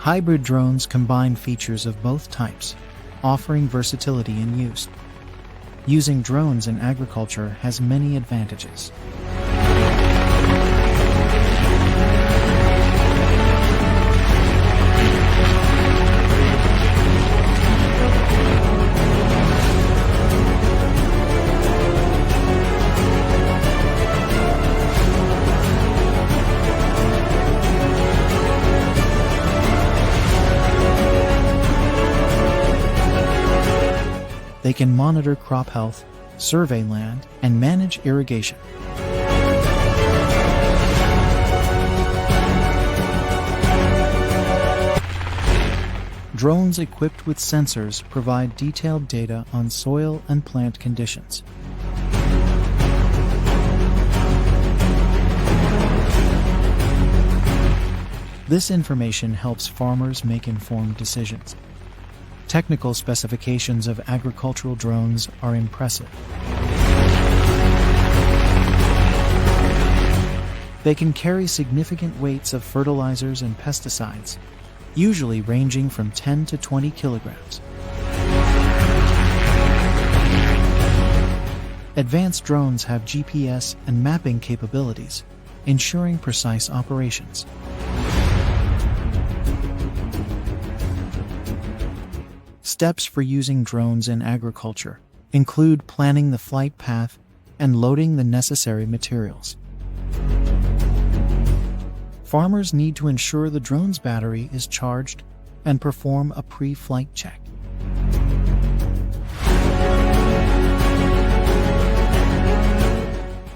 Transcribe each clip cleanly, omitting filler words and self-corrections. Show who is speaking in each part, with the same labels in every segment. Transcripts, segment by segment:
Speaker 1: Hybrid drones combine features of both types, offering versatility in use. Using drones in agriculture has many advantages. They can monitor crop health, survey land, and manage irrigation. Drones equipped with sensors provide detailed data on soil and plant conditions. This information helps farmers make informed decisions. Technical specifications of agricultural drones are impressive. They can carry significant weights of fertilizers and pesticides, usually ranging from 10 to 20 kilograms. Advanced drones have GPS and mapping capabilities, ensuring precise operations. Steps for using drones in agriculture include planning the flight path and loading the necessary materials. Farmers need to ensure the drone's battery is charged and perform a pre-flight check.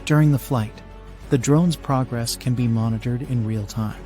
Speaker 1: During the flight, the drone's progress can be monitored in real time.